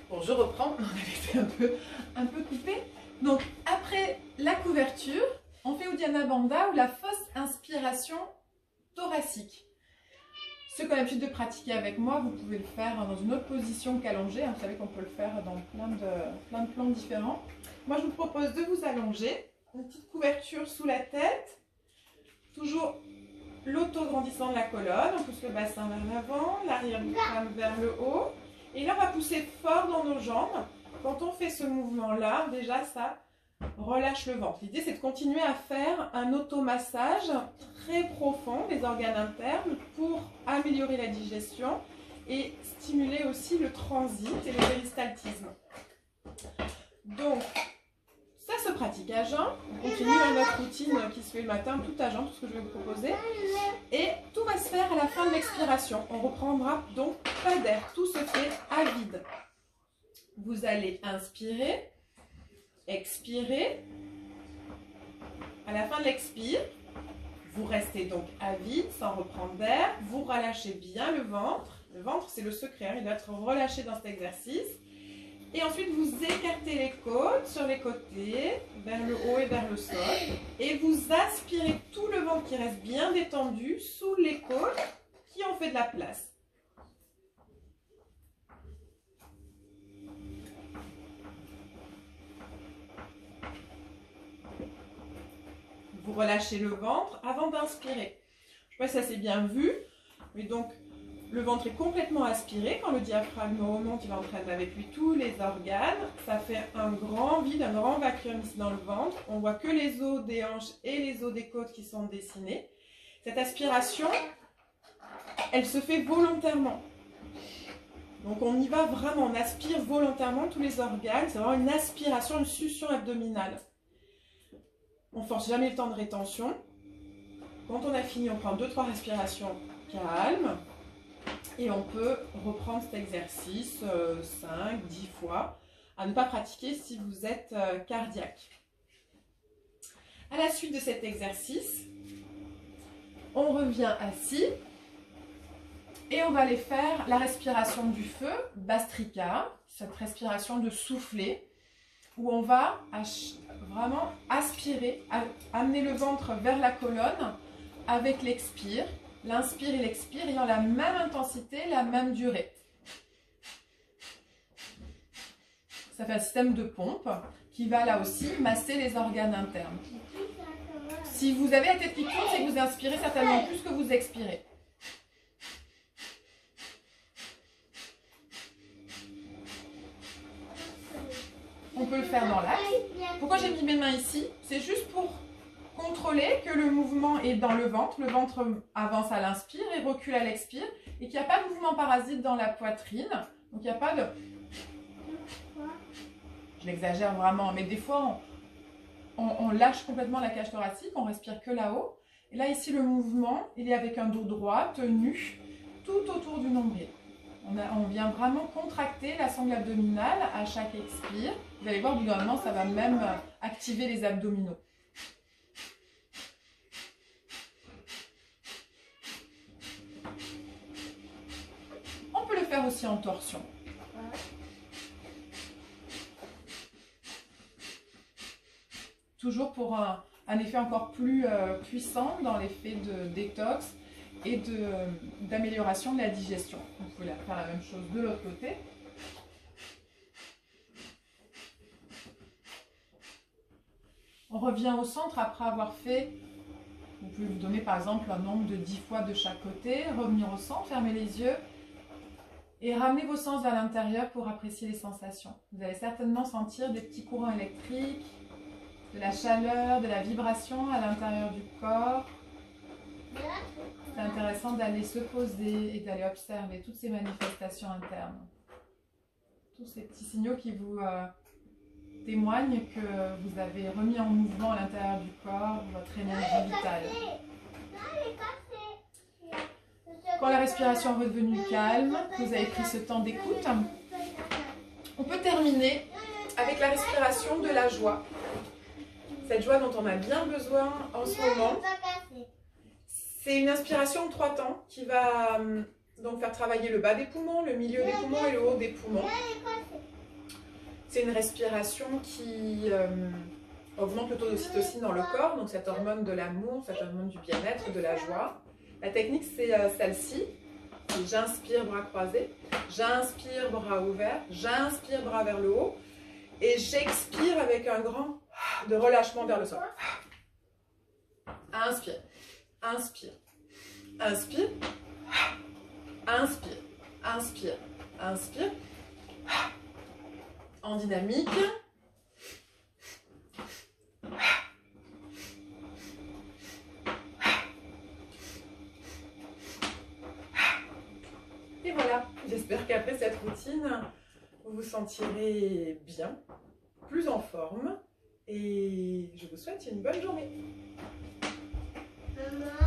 Bon, je reprends, on avait été un peu coupé. Donc, après la couverture, on fait Uddiyana Bandha ou la fausse inspiration thoracique. Ceux qui ont l'habitude de pratiquer avec moi, vous pouvez le faire dans une autre position qu'allongée. Vous savez qu'on peut le faire dans plein de plans différents. Moi, je vous propose de vous allonger. Une petite couverture sous la tête. Toujours l'auto-grandissement de la colonne. On pousse le bassin vers l'avant, l'arrière du crâne vers le haut. Et là, on va pousser fort dans nos jambes. Quand on fait ce mouvement-là, déjà, ça relâche le ventre. L'idée, c'est de continuer à faire un automassage très profond des organes internes pour améliorer la digestion et stimuler aussi le transit et le péristaltisme. Donc, ça se pratique à jeun. On continue notre routine qui se fait le matin, tout à jeun, tout ce que je vais vous proposer. Et tout va se faire à la fin de l'expiration. On reprendra donc pas d'air. Tout se fait à vide. Vous allez inspirer, expirer. À la fin de l'expire, vous restez donc à vide sans reprendre d'air. Vous relâchez bien le ventre. Le ventre, c'est le secret, hein, il doit être relâché dans cet exercice. Et ensuite, vous écartez les côtes sur les côtés, vers le haut et vers le sol. Et vous aspirez tout le ventre qui reste bien détendu sous les côtes qui ont fait de la place. Vous relâchez le ventre avant d'inspirer. Je ne sais pas si ça s'est bien vu, mais donc le ventre est complètement aspiré. Quand le diaphragme remonte, il entraîne avec lui tous les organes. Ça fait un grand vide, un grand vacuum ici dans le ventre. On voit que les os des hanches et les os des côtes qui sont dessinés. Cette aspiration, elle se fait volontairement. Donc on y va vraiment, on aspire volontairement tous les organes. C'est vraiment une aspiration, une succion abdominale. On ne force jamais le temps de rétention. Quand on a fini, on prend 2-3 respirations calmes. Et on peut reprendre cet exercice 5-10 fois. À ne pas pratiquer si vous êtes cardiaque. À la suite de cet exercice, on revient assis. Et on va aller faire la respiration du feu, Bhastrika. Cette respiration de souffler. Où on va vraiment aspirer, amener le ventre vers la colonne avec l'expire. L'inspire et l'expire ayant la même intensité, la même durée. Ça fait un système de pompe qui va là aussi masser les organes internes. Si vous avez la tête qui tourne, c'est que vous inspirez certainement plus que vous expirez. On peut le faire dans l'axe. Pourquoi j'ai mis mes mains ici? C'est juste pour contrôler que le mouvement est dans le ventre avance à l'inspire et recule à l'expire, et qu'il n'y a pas de mouvement parasite dans la poitrine. Donc il n'y a pas de... Je l'exagère vraiment, mais des fois on lâche complètement la cage thoracique, on respire que là-haut. Et là ici le mouvement, il est avec un dos droit, tenu, tout autour du nombril. On vient vraiment contracter la sangle abdominale à chaque expire. Vous allez voir, au bout d'un moment, ça va même activer les abdominaux. On peut le faire aussi en torsion. Toujours pour un effet encore plus puissant dans l'effet de détox et d'amélioration de la digestion. Vous pouvez faire la même chose de l'autre côté. On revient au centre après avoir fait, vous pouvez vous donner par exemple un nombre de 10 fois de chaque côté, revenir au centre, fermer les yeux et ramener vos sens vers l'intérieur pour apprécier les sensations. Vous allez certainement sentir des petits courants électriques, de la chaleur, de la vibration à l'intérieur du corps. C'est intéressant d'aller se poser et d'aller observer toutes ces manifestations internes. Tous ces petits signaux qui vous témoignent que vous avez remis en mouvement à l'intérieur du corps votre énergie vitale. Quand la respiration est redevenue calme, vous avez pris ce temps d'écoute, on peut terminer avec la respiration de la joie. Cette joie dont on a bien besoin en ce moment. C'est une inspiration de 3 temps qui va donc faire travailler le bas des poumons, le milieu des poumons et le haut des poumons. C'est une respiration qui augmente le taux d'ocytocine dans le corps, donc cette hormone de l'amour, cette hormone du bien-être, de la joie. La technique, c'est celle-ci. J'inspire, bras croisés. J'inspire, bras ouverts. J'inspire, bras vers le haut. Et j'expire avec un grand de relâchement vers le sol. Inspire, inspire, inspire, inspire, inspire, inspire. En dynamique. Et voilà, j'espère qu'après cette routine, vous vous sentirez bien, plus en forme. Et je vous souhaite une bonne journée. Maman.